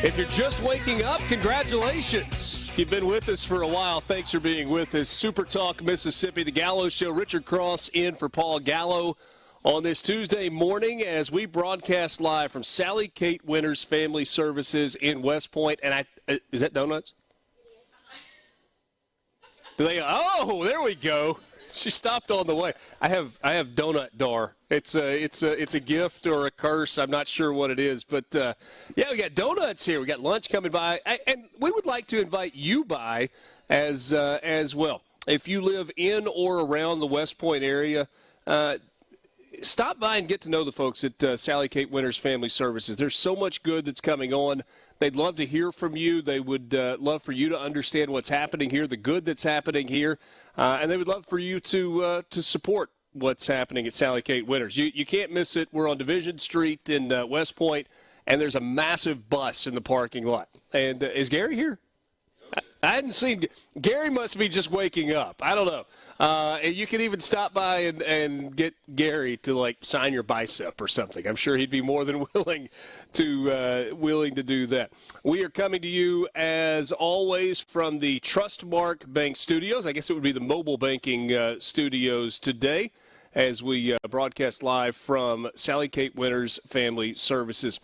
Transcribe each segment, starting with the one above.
If you're just waking up, congratulations. If you've been with us for a while, thanks for being with us. SuperTalk Mississippi, the Gallo Show. Richard Cross in for Paul Gallo on this Tuesday morning as we broadcast live from Sally Kate Winters Family Services in West Point. And is that donuts? Do they? Oh, there we go. She stopped on the way. I have donut dar. It's a gift or a curse. I'm not sure what it is, but yeah, we got donuts here. We got lunch coming by, and we would like to invite you by as well. If you live in or around the West Point area, stop by and get to know the folks at Sally Kate Winters Family Services. There's so much good that's coming on. They'd love to hear from you. They would love for you to understand what's happening here, the good that's happening here, and they would love for you to support what's happening at Sally Kate Winters. You can't miss it. We're on Division Street in West Point, and there's a massive bus in the parking lot. And is Gary here? I hadn't seen – Gary must be just waking up. I don't know. And you can even stop by and get Gary to, like, sign your bicep or something. I'm sure he'd be more than willing to do that. We are coming to you, as always, from the Trustmark Bank Studios. I guess it would be the mobile banking studios today as we broadcast live from Sally Kate Winters Family Services.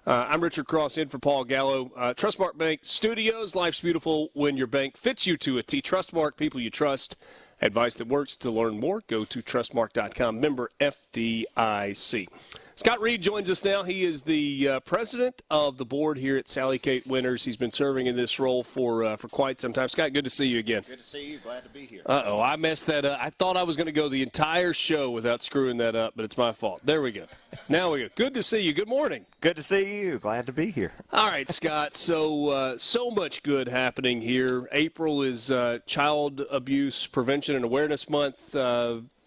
I'm Richard Cross in for Paul Gallo. Trustmark Bank Studios. Life's beautiful when your bank fits you to a T. Trustmark, people you trust. Advice that works. To learn more, go to trustmark.com. Member FDIC. Scott Reed joins us now. He is the president of the board here at Sally Kate Winters. He's been serving in this role for quite some time. Scott, good to see you again. Good to see you. Glad to be here. Uh-oh, I messed that up. I thought I was going to go the entire show without screwing that up, but it's my fault. There we go. Now we go. Good to see you. Good morning. Good to see you. Glad to be here. All right, Scott. So much good happening here. April is Child Abuse Prevention and Awareness Month.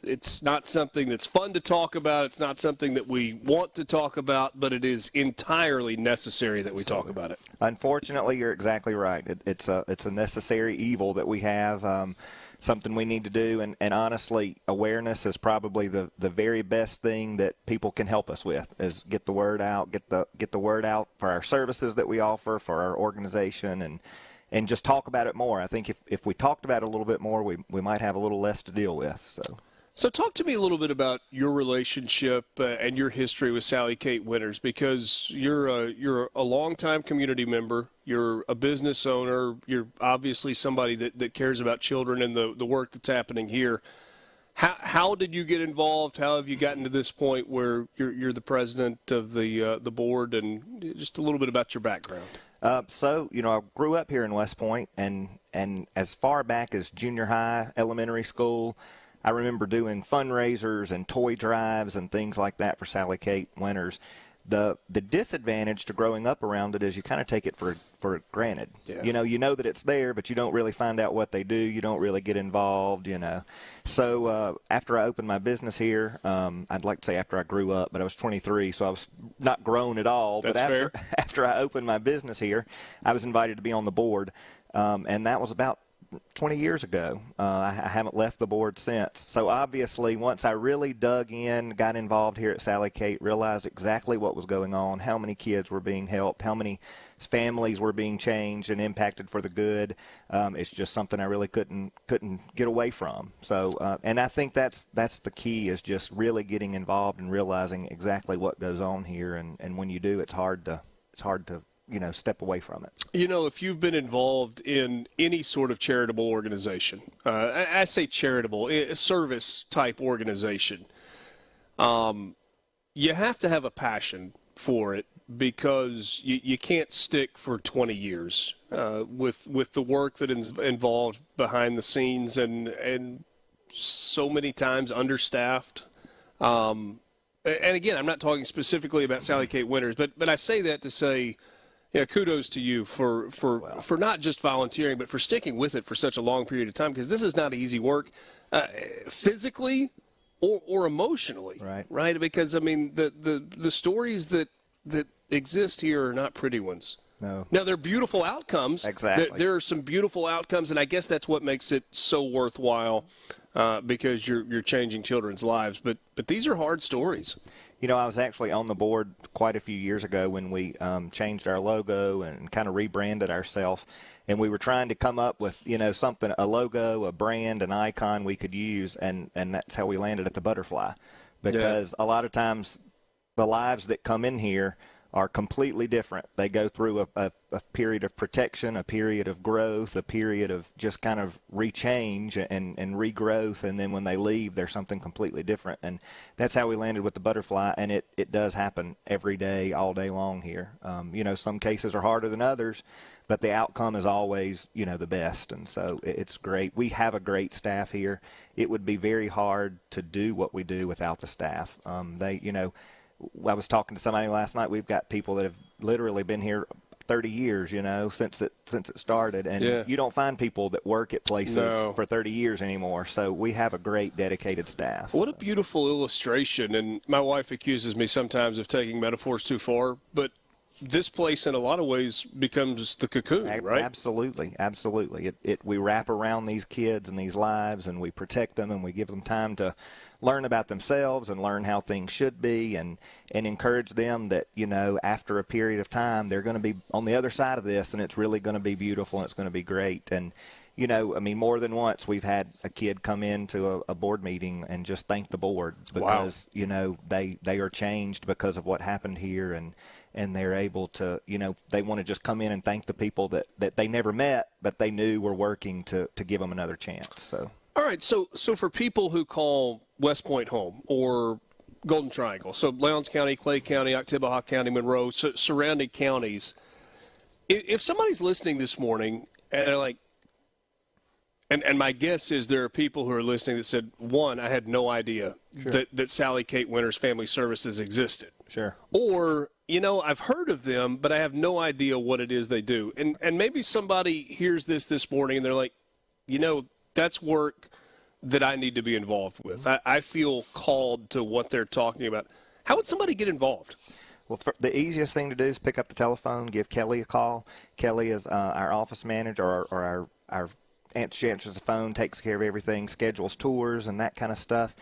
It's not something that's fun to talk about. It's not something that we want to talk about, but it is entirely necessary that we talk about it. Unfortunately, you're exactly right. It's a necessary evil that we have, something we need to do. And honestly, awareness is probably the very best thing that people can help us with, is get the word out, get the word out for our services that we offer, for our organization, and just talk about it more. I think if we talked about it a little bit more, we might have a little less to deal with. So talk to me a little bit about your relationship and your history with Sally Kate Winters, because you're a longtime community member, you're a business owner, you're obviously somebody that cares about children and the work that's happening here. How did you get involved? How have you gotten to this point where you're the president of the board, and just a little bit about your background? I grew up here in West Point, and as far back as junior high, elementary school, I remember doing fundraisers and toy drives and things like that for Sally Kate Winters. The disadvantage to growing up around it is you kind of take it for granted. Yeah. You know that it's there, but you don't really find out what they do. You don't really get involved, So after I opened my business here, I'd like to say after I grew up, but I was 23, so I was not grown at all. That's but fair. After I opened my business here, I was invited to be on the board, and that was about 20 years ago. I haven't left the board since. So obviously, once I really dug in, got involved here at Sally Kate, realized exactly what was going on, how many kids were being helped, how many families were being changed and impacted for the good. It's just something I really couldn't get away from. So, and I think that's the key, is just really getting involved and realizing exactly what goes on here. And when you do, it's hard to step away from it. If you've been involved in any sort of charitable organization, I say charitable, a service-type organization, you have to have a passion for it, because you can't stick for 20 years with the work that is involved behind the scenes and so many times understaffed. And again, I'm not talking specifically about Sally Kate Winters, but I say that to say, kudos to you for not just volunteering, but for sticking with it for such a long period of time, because this is not easy work, physically or emotionally, right? Because the stories that exist here are not pretty ones. No. Now, they're beautiful outcomes. Exactly. There are some beautiful outcomes, and I guess that's what makes it so worthwhile because you're changing children's lives. But these are hard stories. You know, I was actually on the board quite a few years ago when we changed our logo and kind of rebranded ourselves. And we were trying to come up with, you know, something, a logo, a brand, an icon we could use. And that's how we landed at the butterfly. Because a lot of times the lives that come in here are completely different. They go through a period of protection, a period of growth, a period of just kind of rechange and regrowth, and then when they leave, they're something completely different. And that's how we landed with the butterfly, and it does happen every day, all day long here. You know, some cases are harder than others, but the outcome is always, you know, the best, and so it's great. We have a great staff here. It would be very hard to do what we do without the staff. You know, I was talking to somebody last night. We've got people that have literally been here 30 years, you know, since it started. And you don't find people that work at places for 30 years anymore. So we have a great dedicated staff. What a beautiful illustration. And my wife accuses me sometimes of taking metaphors too far, but this place in a lot of ways becomes the cocoon, right? Absolutely. Absolutely. We wrap around these kids and these lives, and we protect them, and we give them time to learn about themselves and learn how things should be, and encourage them that, you know, after a period of time, they're going to be on the other side of this, and it's really going to be beautiful, and it's going to be great. And, you know, I mean, more than once we've had a kid come into a board meeting and just thank the board because, you know, they are changed because of what happened here, and they're able to, you know, they want to just come in and thank the people that they never met, but they knew were working to give them another chance. So. All right, so for people who call West Point home or Golden Triangle, so Lowndes County, Clay County, Oktibbeha County, Monroe, surrounding counties, if somebody's listening this morning and they're like, and my guess is there are people who are listening that said, one, I had no idea that Sally Kate Winters Family Services existed. Sure. Or, you know, I've heard of them, but I have no idea what it is they do. And maybe somebody hears this morning and they're like, you know, that's work that I need to be involved with. I feel called to what they're talking about. How would somebody get involved? Well, the easiest thing to do is pick up the telephone, give Kelly a call. Kelly is our office manager, or our she answers the phone, takes care of everything, schedules tours and that kind of stuff.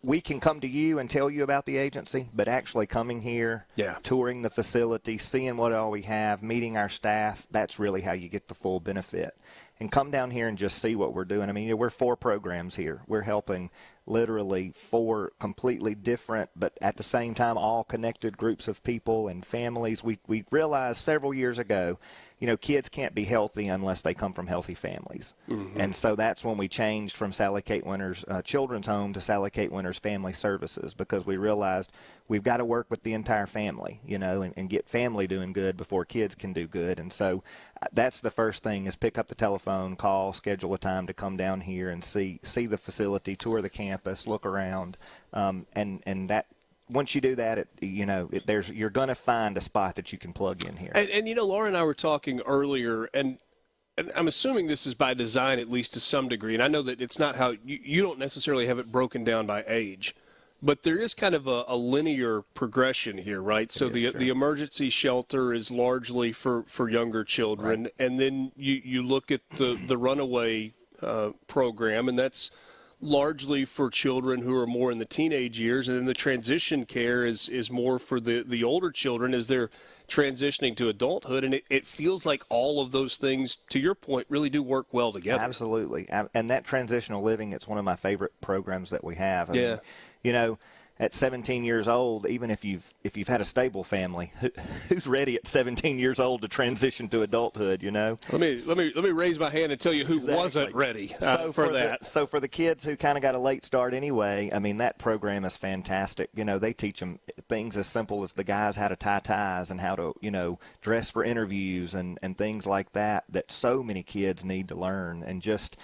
We can come to you and tell you about the agency, but actually coming here, touring the facility, seeing what all we have, meeting our staff, that's really how you get the full benefit. And come down here and just see what we're doing. I mean, you know, we're 4 programs here. We're helping literally 4 completely different, but at the same time, all connected groups of people and families. We realized several years ago, you know, kids can't be healthy unless they come from healthy families. Mm-hmm. And so that's when we changed from Sally Kate Winters Children's Home to Sally Kate Winters Family Services, because we realized we've got to work with the entire family, you know, and get family doing good before kids can do good. And so that's the first thing, is pick up the telephone, call, schedule a time to come down here and see the facility, tour the campus, look around, and that. Once you do that, you're going to find a spot that you can plug in here. And you know, Laura and I were talking earlier, and I'm assuming this is by design, at least to some degree. And I know that it's not how you don't necessarily have it broken down by age, but there is kind of a linear progression here, right? So the emergency shelter is largely for younger children, right. And then you look at the runaway program, and that's largely for children who are more in the teenage years, and then the transition care is more for the older children as they're transitioning to adulthood. And it feels like all of those things, to your point, really do work well together. Absolutely. And that transitional living, it's one of my favorite programs that we have. I mean, you know, at 17 years old, even if you've had a stable family, who's ready at 17 years old to transition to adulthood? You know. Let me raise my hand and tell you who wasn't ready for that. So for the kids who kind of got a late start anyway, I mean, that program is fantastic. You know, they teach them things as simple as the guys how to tie ties and how to, you know, dress for interviews and things like that so many kids need to learn. And just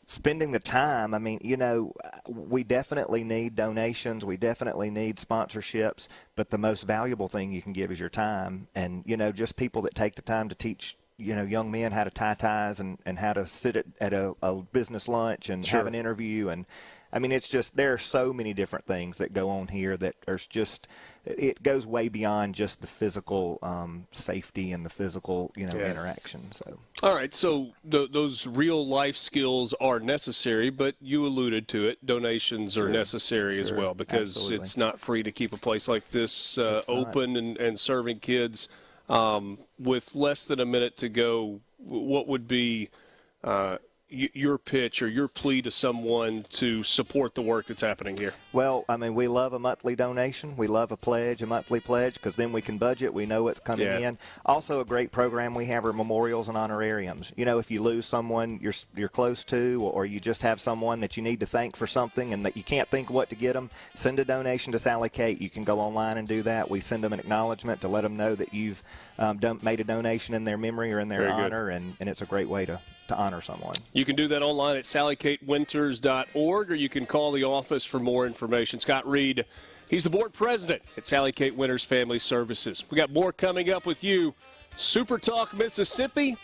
spending the time, I mean, you know, we definitely need donations. We definitely need sponsorships. But the most valuable thing you can give is your time. And, you know, just people that take the time to teach, you know, young men how to tie ties and how to sit at a business lunch and have an interview. And I mean, it's just there are so many different things that go on here that are just it goes way beyond just the physical safety and the physical interaction. So. All right, so those real life skills are necessary, but you alluded to it. Donations are necessary as well, because absolutely. It's not free to keep a place like this open and serving kids. With less than a minute to go, what would be your pitch or your plea to someone to support the work that's happening here? Well, I mean, we love a monthly donation. We love a monthly pledge, because then we can budget. We know what's coming in. Also, a great program we have are memorials and honorariums. You know, if you lose someone you're close to, or you just have someone that you need to thank for something and that you can't think of what to get them, send a donation to Sally Kate. You can go online and do that. We send them an acknowledgement to let them know that you've made a donation in their memory or in their honor, and it's a great way to honor someone. You can do that online at SallyKateWinters.org, or you can call the office for more information. Scott Reed, he's the board president at Sally Kate Winters Family Services. We got more coming up with you. Super Talk Mississippi.